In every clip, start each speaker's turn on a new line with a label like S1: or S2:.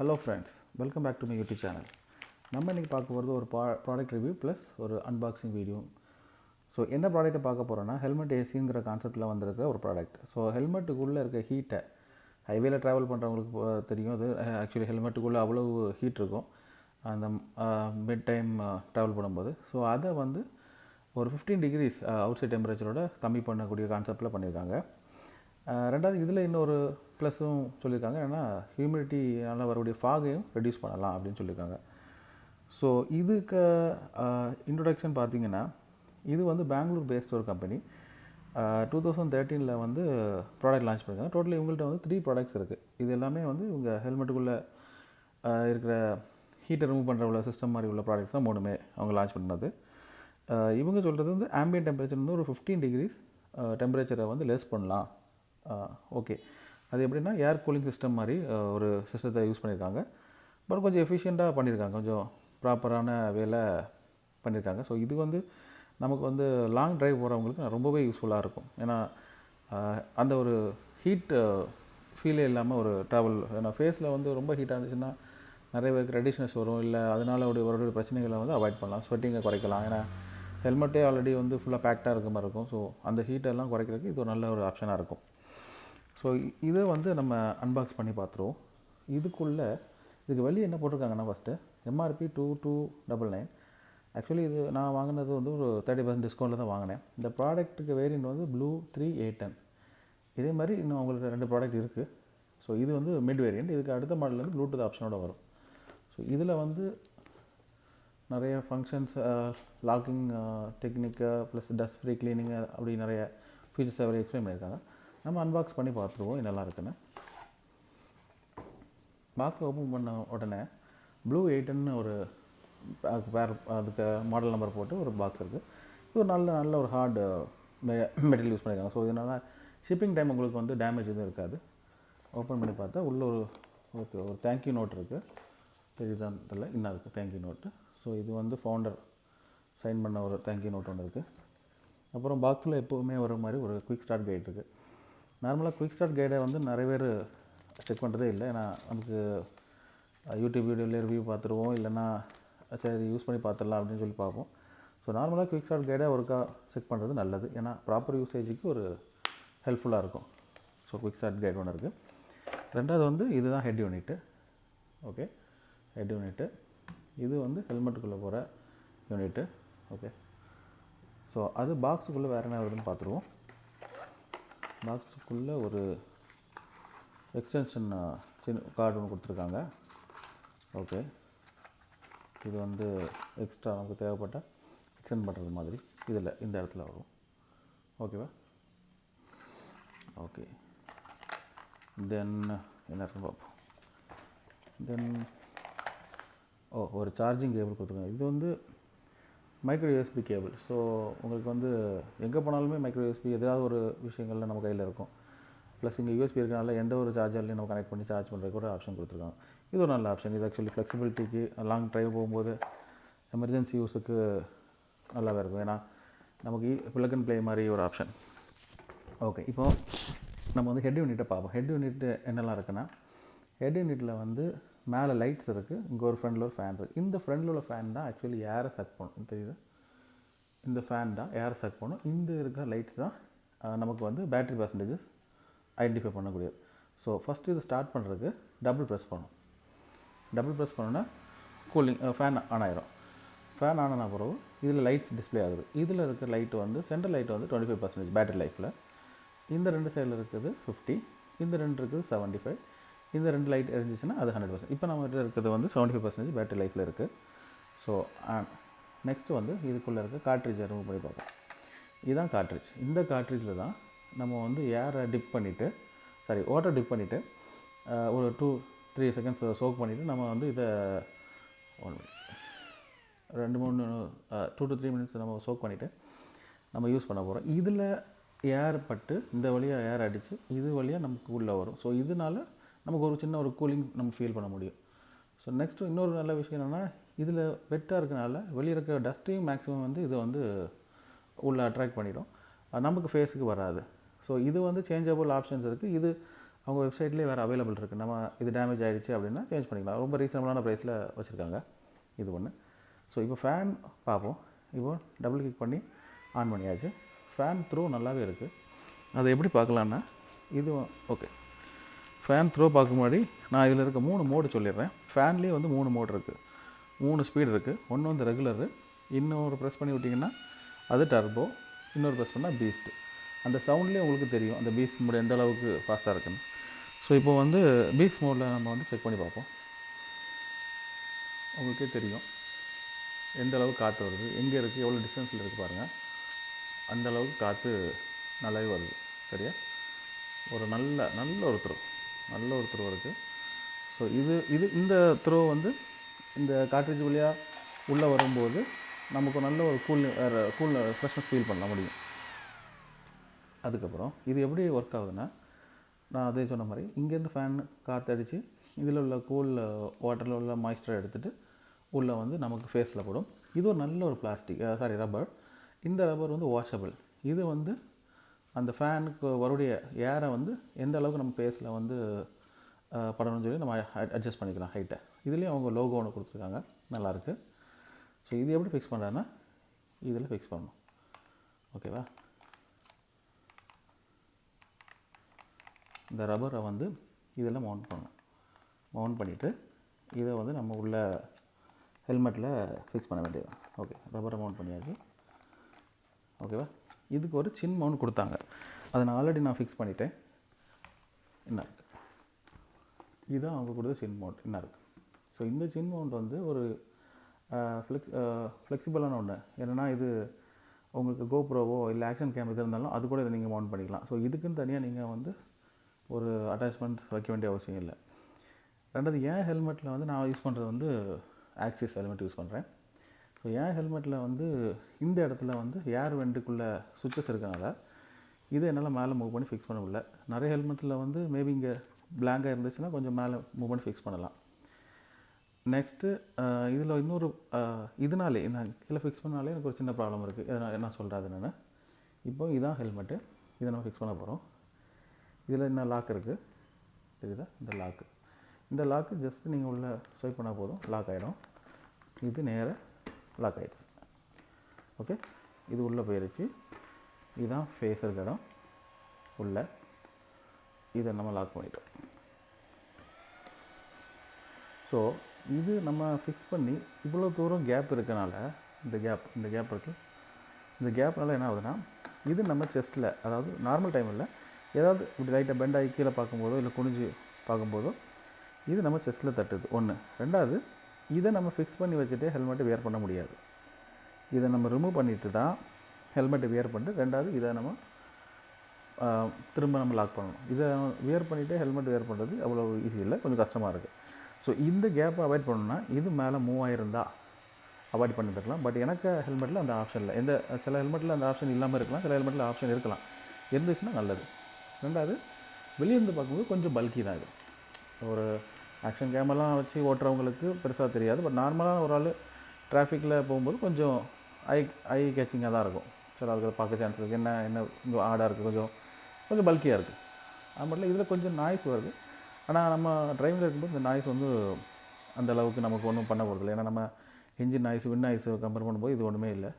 S1: Hello friends, welcome back to my YouTube channel. நம்ம இன்னைக்கு பார்க்க போகிறது ஒரு ப்ராடக்ட் ரிவ்யூ ப்ளஸ் ஒரு அன்பாக்சிங் வீடியோ. ஸோ என்ன ப்ராடக்ட்டை பார்க்க போகிறோன்னா ஹெல்மெட் ஏசிங்கிற கான்செப்டில் வந்திருக்கிற ஒரு ப்ராடக்ட். ஸோ ஹெல்மெட்டுக்குள்ளே இருக்க ஹீட்டை ஹைவேல ட்ராவல் பண்ணுறவங்களுக்கு தெரியும். அது ஆக்சுவலி ஹெல்மெட்டுக்குள்ளே அவ்வளோ ஹீட் இருக்கும் அந்த மிட் டைம் ட்ராவல் பண்ணும்போது. ஸோ அதை வந்து ஒரு 15 டிகிரிஸ் அவுட் சைட் டெம்பரேச்சரோட கம்மி பண்ணக்கூடிய கான்செப்டில் பண்ணியிருக்காங்க. ரெண்டாவது இதில் இன்னொரு ப்ளஸும் சொல்லியிருக்காங்க, ஏன்னா ஹியூமிடிட்டினால் வரக்கூடிய ஃபாகையும் ரெடியூஸ் பண்ணலாம் அப்படின்னு சொல்லியிருக்காங்க. ஸோ இதுக்கு இன்ட்ரொடக்ஷன் பார்த்திங்கன்னா, இது வந்து பெங்களூர் பேஸ்ட் ஒரு கம்பெனி. 2013 வந்து ப்ராடக்ட் லான்ச் பண்ணியிருக்காங்க. டோட்டலி இவங்கள்ட்ட வந்து 3 ப்ராடக்ட்ஸ் இருக்குது. இது எல்லாமே வந்து இவங்க ஹெல்மெட்டுக்குள்ளே இருக்கிற ஹீட்டை ரிமூவ் பண்ணுற உள்ள சிஸ்டம் மாதிரி உள்ள ப்ராடக்ட்ஸ் தான் 3மே அவங்க லான்ச் பண்ணது. இவங்க சொல்கிறது வந்து ஆம்பியன்ட் டெம்பரேச்சர் வந்து ஒரு 15 டிகிரிஸ் டெம்பரேச்சரை வந்து லெஸ் பண்ணலாம். ஓகே, அது எப்படின்னா ஏர் கூலிங் சிஸ்டம் மாதிரி ஒரு சிஸ்டத்தை யூஸ் பண்ணியிருக்காங்க. பட் கொஞ்சம் எஃபிஷியண்ட்டாக பண்ணியிருக்காங்க, கொஞ்சம் ப்ராப்பரான வேலை பண்ணியிருக்காங்க. ஸோ இது வந்து நமக்கு வந்து லாங் ட்ரைவ் போகிறவங்களுக்கு ரொம்பவே யூஸ்ஃபுல்லாக இருக்கும். ஏன்னா அந்த ஒரு ஹீட் ஃபீலே இல்லாமல் ஒரு ட்ராவல், ஏன்னா ஃபேஸில் வந்து ரொம்ப ஹீட்டாக இருந்துச்சுன்னா நிறைய பேருக்கு ரெடிஷ்னஸ் வரும், இல்லை அதனால் ஒரு பிரச்சனைகளை வந்து அவாய்ட் பண்ணலாம், ஸ்வெட்டிங்கை குறைக்கலாம். ஏன்னா ஹெல்மெட்டே ஆல்ரெடி வந்து ஃபுல்லாக பேக்டாக இருக்க மாதிரி இருக்கும். ஸோ அந்த ஹீட்டெல்லாம் குறைக்கிறதுக்கு இது ஒரு நல்ல ஒரு ஆப்ஷனாக இருக்கும். ஸோ இதை வந்து நம்ம அன்பாக்ஸ் பண்ணி பார்த்துருவோம். இதுக்கு வெளியே என்ன போட்டிருக்காங்கன்னா, ஃபஸ்ட்டு எம்ஆர்பி 2299. ஆக்சுவலி இது நான் வாங்கினது வந்து ஒரு 30% டிஸ்கவுண்ட்டில் தான் வாங்கினேன். இந்த ப்ராடக்ட்டுக்கு வேரியண்ட் வந்து ப்ளூ 3A10. இதே மாதிரி இன்னும் அவங்களுக்கு 2 ப்ராடக்ட் இருக்குது. ஸோ இது வந்து மிட் வேரியண்ட். இதுக்கு அடுத்த மாடல் வந்து ப்ளூடூத் ஆப்ஷனோட வரும். ஸோ இதில் வந்து நிறைய functions, locking technique plus dust free cleaning அப்படி நிறைய ஃபீச்சர்ஸ் அவர் எக்ஸ்பிளைன் பண்ணியிருக்காங்க. நம்ம அன்பாக்ஸ் பண்ணி பார்த்துருவோம் என்னெல்லாம் இருக்குன்னு. பாக்ஸ் ஓப்பன் பண்ண உடனே ப்ளூ 8ன்னு ஒரு அதுக்கு மாடல் நம்பர் போட்டு ஒரு பாக்ஸ் இருக்குது. இது ஒரு நல்ல ஒரு ஹார்டு மெட்டீரியல் யூஸ் பண்ணியிருக்காங்க. ஸோ இதனால் ஷிப்பிங் டைம் உங்களுக்கு வந்து டேமேஜ் எதுவும் இருக்காது. ஓப்பன் பண்ணி பார்த்தா உள்ள ஒரு தேங்க்யூ நோட் இருக்குது. தெரியுதான் தெரியல, இன்னும் இருக்குது தேங்க்யூ நோட்டு. ஸோ இது வந்து ஃபவுண்டர் சைன் பண்ண ஒரு தேங்க்யூ நோட் ஒன்று இருக்குது. அப்புறம் பாக்ஸில் எப்போவுமே வர மாதிரி ஒரு குயிக் ஸ்டார்ட் கைட் இருக்குது. நார்மலாக குயிக் ஸ்டார்ட் கைடை வந்து நிறைய பேர் செக் பண்ணுறதே இல்லை. ஏன்னா நமக்கு யூடியூப் வீடியோவில் ரிவ்யூ பார்த்துருவோம், இல்லைன்னா சரி யூஸ் பண்ணி பார்த்துடலாம் அப்படின்னு சொல்லி பார்ப்போம். ஸோ நார்மலாக குயிக் ஸ்டார்ட் கைடை ஒருக்கா செக் பண்ணுறது நல்லது, ஏன்னா ப்ராப்பர் யூசேஜுக்கு ஒரு ஹெல்ப்ஃபுல்லாக இருக்கும். ஸோ குயிக் ஸ்டார்ட் கைடு ஒன்று இருக்குது. ரெண்டாவது வந்து இதுதான் head unit. Okay, head unit இது வந்து ஹெல்மெட்டுக்குள்ளே போகிற யூனிட்டு. ஓகே, ஸோ அது பாக்ஸுக்குள்ளே வேறு என்ன வருதுன்னு பார்த்துருவோம். பாக்ஸுக்குள்ளே ஒரு எக்ஸ்டென்ஷன் சின்ன கார்டு ஒன்று கொடுத்துருக்காங்க. ஓகே, இது வந்து எக்ஸ்ட்ரா நமக்கு தேவைப்பட்ட எக்ஸ்டெண்ட் பண்ணுறது மாதிரி இதில் இந்த இடத்துல வரும். ஓகேவா? ஓகே, தென் என்ன இருக்குன்னு பார்ப்போம். தென் ஒரு சார்ஜிங் கேபிள் கொடுத்துருக்காங்க. இது வந்து மைக்ரோ யூஎஸ்பி கேபிள். ஸோ உங்களுக்கு வந்து எங்கே போனாலுமே மைக்ரோ யூஎஸ்பி ஏதாவது ஒரு விஷயங்களில் நம்ம கையில் இருக்கும். ப்ளஸ் இங்கே யூஎஸ்பி இருக்கனால எந்த ஒரு சார்ஜர்லையும் நம்ம கனெக்ட் பண்ணி சார்ஜ் பண்ணுறதுக்கு ஒரு ஆப்ஷன் கொடுத்துருக்காங்க. இது ஒரு நல்ல ஆப்ஷன். இது ஆக்சுவலி ஃப்ளெக்சிபிலிட்டிக்கு, லாங் ட்ரைவ் போகும்போது எமர்ஜென்சி யூஸுக்கு நல்லாவே இருக்கும். ஏன்னா நமக்கு ப்ளக் அண்ட் ப்ளே மாதிரி ஒரு ஆப்ஷன். ஓகே, இப்போது நம்ம வந்து ஹெட் யூனிட்டை பார்ப்போம். ஹெட் யூனிட்டு என்னெல்லாம் இருக்குன்னா, ஹெட் யூனிட்டில் வந்து மேலே லைட்ஸ் இருக்குது, இங்கே ஒரு ஃப்ரண்டில் ஒரு ஃபேன் இருக்குது. இந்த ஃப்ரண்டில் உள்ள ஃபேன் தான் ஆக்சுவலி ஏரை சக் பண்ணும். தெரியுது? இந்த ஃபேன் தான் ஏரை சக் பண்ணும். இந்த இருக்கிற லைட்ஸ் தான் நமக்கு வந்து பேட்டரி பர்சன்டேஜஸ் ஐடென்டிஃபை பண்ணக்கூடியது. ஸோ ஃபஸ்ட்டு இது ஸ்டார்ட் பண்ணுறதுக்கு டபுள் ப்ரெஸ் பண்ணணும். டபுள் ப்ரெஸ் பண்ணோன்னா கூலிங் ஃபேன் ஆன் ஆயிரும். ஃபேன் ஆன் ஆன பிறகு இதில் லைட்ஸ் டிஸ்பிளே ஆகுது. இதில் இருக்கிற லைட்டு வந்து சென்ட்ரல் லைட்டு வந்து 25% பேட்டரி லைஃப்பில். இந்த 2 சைடில் இருக்குது 50, இந்த 2 இருக்குது 75. இந்த 2 லைட் எரிஞ்சிச்சுன்னா அது 100%. இப்போ நம்ம இருக்கிறது வந்து 75% பேட்டரி லைஃப்பில் இருக்குது. ஸோ நெக்ஸ்ட்டு வந்து இதுக்குள்ளே இருக்க கார்ட்ரிட்ஜை ரிமூவ் பண்ணி பார்ப்போம். இதுதான் கார்ட்ரிட்ஜ். இந்த கார்ட்ரிட்ஜில் தான் நம்ம வந்து ஏரை டிப் பண்ணிவிட்டு, வாட்டர் டிப் பண்ணிவிட்டு ஒரு 2-3 செகண்ட்ஸ் சோக் பண்ணிவிட்டு நம்ம வந்து இதை 2 to 3 மினிட்ஸ் நம்ம சோக் பண்ணிவிட்டு நம்ம யூஸ் பண்ண போகிறோம். இதில் ஏர் பட்டு இந்த வழியாக ஏர் அடித்து இது வழியாக நமக்கு உள்ளே வரும். ஸோ இதனால் நமக்கு ஒரு சின்ன ஒரு கூலிங் நம்ம ஃபீல் பண்ண முடியும். ஸோ நெக்ஸ்ட்டு இன்னொரு நல்ல விஷயம் என்னென்னா, இதில் வெட்டாக இருக்கனால வெளியே இருக்க டஸ்ட்டையும் மேக்ஸிமம் வந்து இது வந்து உள்ளே அட்ராக்ட் பண்ணிடும், நமக்கு ஃபேஸுக்கு வராது. ஸோ இது வந்து சேஞ்சபிள் ஆப்ஷன்ஸ் இருக்குது. இது அவங்க வெப்சைட்லேயே வேறு அவைலபிள் இருக்குது. நம்ம இது டேமேஜ் ஆகிடுச்சு அப்படின்னா சேஞ்ச் பண்ணிக்கலாம். ரொம்ப ரீசனபிளான ப்ரைஸில் வச்சுருக்காங்க. இது ஒன்று. ஸோ இப்போ ஃபேன் பார்ப்போம். இப்போ டபுள் கிளிக் பண்ணி ஆன் பண்ணியாச்சு. ஃபேன் த்ரோ நல்லாவே இருக்குது. அதை எப்படி பார்க்கலான்னா இது ஓகே. ஃபேன் த்ரோ பார்க்க முன்னாடி நான் இதில் இருக்க 3 மோடு சொல்லிடுறேன். ஃபேன்லேயே வந்து 3 மோடு இருக்குது, 3 ஸ்பீடு இருக்குது. ஒன்று வந்து ரெகுலரு, இன்னொரு ப்ரெஸ் பண்ணி விட்டிங்கன்னா அது டர்போ, இன்னொரு ப்ரெஸ் பண்ணால் பீஸ்ட்டு. அந்த சவுண்ட்லேயே உங்களுக்கு தெரியும் அந்த பீஸ்ட் மோடு எந்த அளவுக்கு ஃபாஸ்ட்டாக இருக்குன்னு. ஸோ இப்போ வந்து பீஸ்ட் மோடில் நம்ம வந்து செக் பண்ணி பார்ப்போம். உங்களுக்கே தெரியும் எந்த அளவுக்கு காற்று வருது, எங்கே இருக்குது, எவ்வளோ டிஸ்டன்ஸில் இருக்குது பாருங்கள். அந்த அளவுக்கு காற்று நல்லாவே வருது. சரியா? ஒரு நல்ல ஒரு த்ரோ இருக்குது. ஸோ இந்த த்ரோ வந்து இந்த காட்ரேஜ் வழியாக உள்ளே வரும்போது நமக்கு நல்ல ஒரு கூல் ஃப்ரெஷ்னஸ் ஃபீல் பண்ண முடியும். அதுக்கப்புறம் இது எப்படி ஒர்க் ஆகுதுன்னா, நான் அதே சொன்ன மாதிரி இங்கேருந்து ஃபேன் காற்றடிச்சு இதில் உள்ள கூல் வாட்டரில் உள்ள மாய்ஸ்சரை எடுத்துகிட்டு உள்ளே வந்து நமக்கு ஃபேஸில் போடும். இது ஒரு நல்ல ஒரு ரப்பர். இந்த ரப்பர் வந்து வாஷபிள். இது வந்து அந்த ஃபேனுக்கு வரக்கூடிய ஏரை வந்து எந்த அளவுக்கு நம்ம ஃபேஸில் வந்து படணும்னு சொல்லி நம்ம அட்ஜஸ்ட் பண்ணிக்கலாம் ஹைட்டை. இதுலேயும் அவங்க லோகோ ஒன்று கொடுத்துருக்காங்க, நல்லாயிருக்கு. ஸோ இது எப்படி ஃபிக்ஸ் பண்ணுறாங்கன்னா இதில் ஃபிக்ஸ் பண்ணணும். ஓகேவா? இந்த ரப்பரை வந்து இதில் மவுண்ட் பண்ணணும். மவுண்ட் பண்ணிவிட்டு இதை வந்து நம்ம உள்ள ஹெல்மெட்டில் ஃபிக்ஸ் பண்ண வேண்டியது. ஓகே, ரப்பரை மவுண்ட் பண்ணியாச்சு. ஓகேவா? இதுக்கு ஒரு சின் மவுண்ட் கொடுத்தாங்க, அதை நான் ஆல்ரெடி ஃபிக்ஸ் பண்ணிட்டேன். என்ன இருக்குது, இதுதான் அவங்க கொடுத்த சின் மவுண்ட். என்ன இருக்குது? ஸோ இந்த சின் மவுண்ட் வந்து ஒரு ஃப்ளெக்சிபிளான ஒன்று. என்னென்னா இது உங்களுக்கு கோப்ரோவோ இல்லை ஆக்ஷன் கேமரா இது இருந்தாலும் அது கூட இதை நீங்கள் மவுண்ட் பண்ணிக்கலாம். ஸோ இதுக்குன்னு தனியாக நீங்கள் வந்து ஒரு அட்டாச்மெண்ட் வைக்க வேண்டிய அவசியம் இல்லை. ரெண்டாவது என் ஹெல்மெட்டில் வந்து நான் யூஸ் பண்ணுறது வந்து ஆக்சிஸ் ஹெல்மெட் யூஸ் பண்ணுறேன். ஸோ என் ஹெல்மெட்டில் வந்து இந்த இடத்துல வந்து ஏர் வெண்ட்டுக்குள்ளே சுவிட்சஸ் இருக்கனால இது என்னால் மேலே மூவ் பண்ணி ஃபிக்ஸ் பண்ண முடியல. நிறைய ஹெல்மெட்டில் வந்து மேபி இங்கே பிளாங்காக இருந்துச்சுன்னா கொஞ்சம் மேலே மூவ் பண்ணி ஃபிக்ஸ் பண்ணலாம். நெக்ஸ்ட்டு இதில் இன்னொரு இதனாலே நான் கீழே ஃபிக்ஸ் பண்ணாலே எனக்கு ஒரு சின்ன ப்ராப்ளம் இருக்குது. இதை நான் சொல்கிறது என்னென்னா, இப்போ இதுதான் ஹெல்மெட்டு, இதை நம்ம ஃபிக்ஸ் பண்ண போகிறோம். இதில் என்ன லாக் இருக்குது தெரியுதா? இந்த லாக்கு ஜஸ்ட்டு நீங்கள் உள்ளே ஸ்வைப் பண்ணால் போதும், லாக் ஆகிடும். இது நேராக லாக் ஆகிடுச்சு. ஓகே, இது உள்ளே போயிடுச்சு. இதுதான் ஃபேஸ் இருக்க இடம் உள்ளே. இதை நம்ம லாக் பண்ணிட்டோம். ஸோ இது நம்ம ஃபிக்ஸ் பண்ணி இவ்வளோ தூரம் கேப் இருக்கனால இந்த கேப் இருக்குது. இந்த கேப்னால என்ன ஆகுதுன்னா, இது நம்ம செஸ்ட்டில், அதாவது நார்மல் டைமில் ஏதாவது இப்படி லைட்டாக பெண்ட் ஆகி கீழே பார்க்கும்போதோ இல்லை குனிஞ்சு பார்க்கும்போதோ இது நம்ம செஸ்ட்டில் தட்டுது. ஒன்று. ரெண்டாவது, இதை நம்ம ஃபிக்ஸ் பண்ணி வச்சுட்டு ஹெல்மெட்டை வியர் பண்ண முடியாது. இதை நம்ம ரிமூவ் பண்ணிட்டு தான் ஹெல்மெட்டை வியர் பண்ணிட்டு, ரெண்டாவது இதை நம்ம திரும்ப நம்ம லாக் பண்ணணும். இதை வியர் பண்ணிவிட்டு ஹெல்மெட் வியர் பண்ணுறது அவ்வளோ ஈஸி இல்லை, கொஞ்சம் கஷ்டமாக இருக்குது. ஸோ இந்த கேப்பை அவாய்ட் பண்ணணுன்னா இது மேலே மூவ் ஆகிருந்தால் அவாய்ட் பண்ணிட்டுருக்கலாம். பட் எனக்கு ஹெல்மெட்டில் அந்த ஆப்ஷன் இல்லை. சில ஹெல்மெட்டில் அந்த ஆப்ஷன் இல்லாமல் இருக்கலாம், சில ஹெல்மெட்டில் ஆப்ஷன் இருக்கலாம். இருந்துச்சுன்னா நல்லது. ரெண்டாவது, வெளியிருந்து பார்க்கும்போது கொஞ்சம் பல்கி தான் இது. ஒரு ஆக்ஷன் கேமராலாம் வச்சு ஓட்டுறவங்களுக்கு பெருசாக தெரியாது. பட் நார்மலான ஒரு ஆள் டிராஃபிக்கில் போகும்போது கொஞ்சம் ஐ கேச்சிங்காக தான் இருக்கும். சில ஆளுக்கு பார்க்க சான்ஸ் இருக்குது. என்ன கொஞ்சம் ஆடாக இருக்குது, கொஞ்சம் பல்கியாக இருக்குது. அது மட்டும் இல்லை, இதில் கொஞ்சம் நாய்ஸ் வருது. ஆனால் நம்ம டிரைவில் இருக்கும்போது இந்த நாய்ஸ் வந்து அந்த அளவுக்கு நமக்கு ஒன்றும் பண்ண போகிறதில்ல. ஏன்னா நம்ம engine noise, win noise compare பண்ணும்போது இது ஒன்றுமே இல்லை.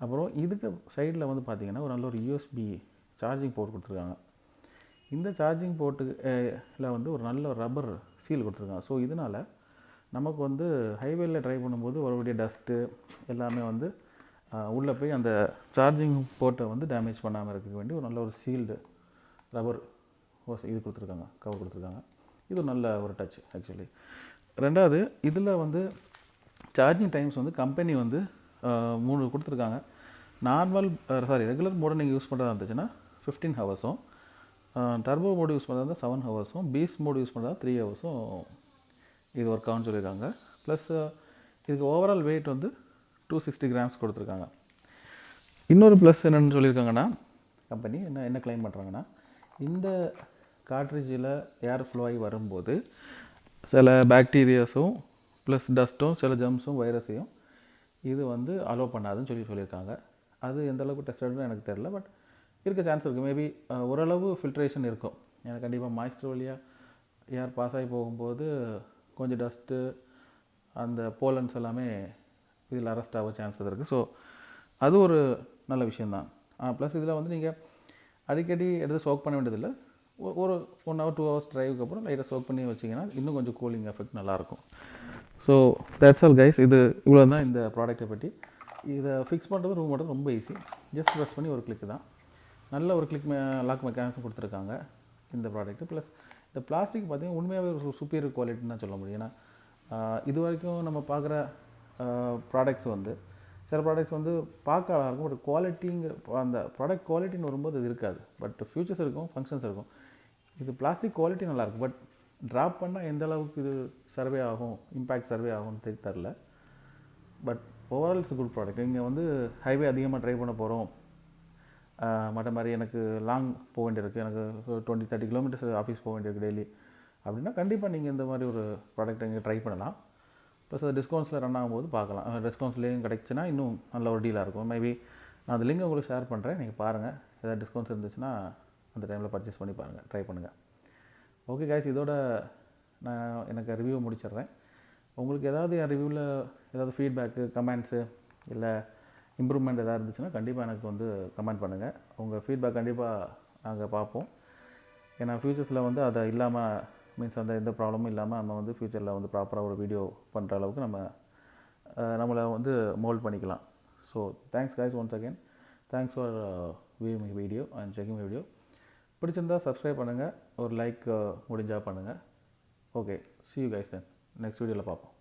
S1: அப்புறம் இதுக்கு சைடில் வந்து பார்த்திங்கன்னா ஒரு நல்ல ஒரு யூஎஸ்பி சார்ஜிங் போர்ட் கொடுத்துருக்காங்க. இந்த சார்ஜிங் போர்ட்டுல வந்து ஒரு நல்ல ரப்பர் சீல் கொடுத்துருக்காங்க. ஸோ இதனால் நமக்கு வந்து ஹைவேயில் ட்ரைவ் பண்ணும்போது வரக்கூடிய டஸ்ட்டு எல்லாமே வந்து உள்ளே போய் அந்த சார்ஜிங் போர்ட்டை வந்து டேமேஜ் பண்ணாமல் இருக்க வேண்டி ஒரு நல்ல ஒரு சீல்டு ரப்பர் இது கொடுத்துருக்காங்க, கவர் கொடுத்துருக்காங்க. இது ஒரு நல்ல ஒரு டச் ஆக்சுவலி. ரெண்டாவது, இதில் வந்து சார்ஜிங் டைம்ஸ் வந்து கம்பெனி வந்து 3 கொடுத்துருக்காங்க. ரெகுலர் மோடை நீங்கள் யூஸ் பண்ணுறதா இருந்துச்சுன்னா 15 ஹவர்ஸும், டர்போ மோடு யூஸ் பண்ணுறதா 7 ஹவர்ஸும், பீஸ்ட் மோடு யூஸ் பண்ணுறதா 3 ஹவர்ஸும் இது ஒர்க் ஆகும்னு சொல்லியிருக்காங்க. ப்ளஸ் இதுக்கு ஓவரால் வெயிட் வந்து 260 கிராம்ஸ் கொடுத்துருக்காங்க. இன்னொரு ப்ளஸ் என்னென்னு சொல்லியிருக்காங்கன்னா, கம்பெனி என்ன கிளைம் பண்ணுறாங்கன்னா, இந்த காட்ரேஜில் ஏர் ஃப்ளோ ஆகி வரும்போது சில பாக்டீரியாஸும் ப்ளஸ் டஸ்ட்டும் சில ஜம்ஸும் வைரஸையும் இது வந்து அலோவ் பண்ணாதுன்னு சொல்லியிருக்காங்க. அது எந்த அளவுக்கு டெஸ்டட்னு எனக்கு தெரில. பட் இருக்க சான்ஸ் இருக்குது. மேபி ஓரளவு ஃபில்ட்ரேஷன் இருக்கும். ஏன்னா கண்டிப்பாக மாய்ஸ்டர் வழியாக ஏர் பாஸ் ஆகி போகும்போது கொஞ்சம் டஸ்ட்டு அந்த போலன்ஸ் எல்லாமே இதில் அரெஸ்ட் ஆக சான்சஸ் இருக்குது. ஸோ அது ஒரு நல்ல விஷயந்தான். ப்ளஸ் இதில் வந்து நீங்கள் அடிக்கடி எடுத்து சோக் பண்ண வேண்டியதில்லை. ஒரு 1 hour 2 hours ட்ரைவுக்கு அப்புறம் லைட்டாக சோக் பண்ணி வச்சிங்கன்னா இன்னும் கொஞ்சம் கூலிங் எஃபெக்ட் நல்லாயிருக்கும். So that's all guys. இது இவ்வளோ தான் இந்த ப்ராடக்ட்டை பற்றி. இதை ஃபிக்ஸ் பண்ணுறது ரூம் பண்ணுறது ரொம்ப ஈஸி. ஜஸ்ட் ப்ரெஸ் பண்ணி ஒரு கிளிக் தான். நல்ல ஒரு கிளிக் லாக் மெக்கானிசம் கொடுத்துருக்காங்க இந்த ப்ராடக்ட்டு. ப்ளஸ் இந்த பிளாஸ்டிக் பார்த்திங்கன்னா உண்மையாகவே ஒரு சுப்பீரியர் குவாலிட்டின்னு தான் சொல்ல முடியும். ஏன்னா இது வரைக்கும் நம்ம பார்க்குற ப்ராடக்ட்ஸ் வந்து சில ப்ராடக்ட்ஸ் வந்து பார்க்க அழகாக இருக்கும், பட் குவாலிட்டிங்கிற அந்த ப்ராடக்ட் குவாலிட்டின்னு வரும்போது அது இருக்காது. பட் ஃபியூச்சர்ஸ் இருக்கும், ஃபங்க்ஷன்ஸ் இருக்கும். இது பிளாஸ்டிக் குவாலிட்டி நல்லாயிருக்கும், பட் ட்ராப் பண்ணால் எந்த அளவுக்கு இது சர்வே ஆகும், இம்பேக்ட் சர்வே ஆகும்னு தெரில. But overall it's good product. நீங்கள் வந்து ஹைவே அதிகமாக ட்ரைவ் பண்ண போகிறோம், மற்ற மாதிரி எனக்கு லாங் போக வேண்டியிருக்கு, எனக்கு 20-30 கிலோமீட்டர்ஸ் ஆஃபீஸ் போக வேண்டியிருக்கு டெய்லி அப்படின்னா கண்டிப்பாக நீங்கள் இந்த மாதிரி ஒரு ப்ராடக்ட்டை நீங்கள் ட்ரை பண்ணலாம். ப்ளஸ் அது டிஸ்கவுண்ட்ஸில் ரன் ஆகும்போது பார்க்கலாம். டிஸ்கவுண்ட்ஸ்லேயும் கிடைச்சுன்னா இன்னும் நல்ல ஒரு டீலாக இருக்கும். மேபி நான் அந்த லிங்க் உங்களுக்கு ஷேர் பண்ணுறேன், நீங்கள் பாருங்கள். ஏதாவது டிஸ்கவுண்ட்ஸ் இருந்துச்சுன்னா அந்த டைமில் பர்ச்சேஸ் பண்ணி பாருங்கள், ட்ரை பண்ணுங்கள். ஓகே கைஸ், இதோட நான் எனக்கு ரிவ்யூ முடிச்சிடுறேன். உங்களுக்கு ஏதாவது என் ரிவ்யூவில் ஏதாவது ஃபீட்பேக்கு, கமெண்ட்ஸு இல்லை இம்ப்ரூவ்மெண்ட் எதாவது இருந்துச்சுன்னா கண்டிப்பாக எனக்கு வந்து கமெண்ட் பண்ணுங்கள். உங்கள் ஃபீட்பேக் கண்டிப்பாக நாங்கள் பார்ப்போம். ஏன்னா ஃப்யூச்சர்ஸில் வந்து அதை இல்லாமல் மீன்ஸ் அந்த எந்த ப்ராப்ளமும் இல்லாமல் நம்ம வந்து ஃப்யூச்சரில் வந்து ப்ராப்பராக ஒரு வீடியோ பண்ணுற அளவுக்கு நம்மளை வந்து மோல்ட் பண்ணிக்கலாம். So thanks guys once again. Thanks for viewing my video and checking my video. பிடிச்சிருந்தால் சப்ஸ்கிரைப் பண்ணுங்கள், ஒரு லைக் முடிஞ்சால் பண்ணுங்கள். Okay, see you guys then. Next வீடியோவில் பார்ப்போம்.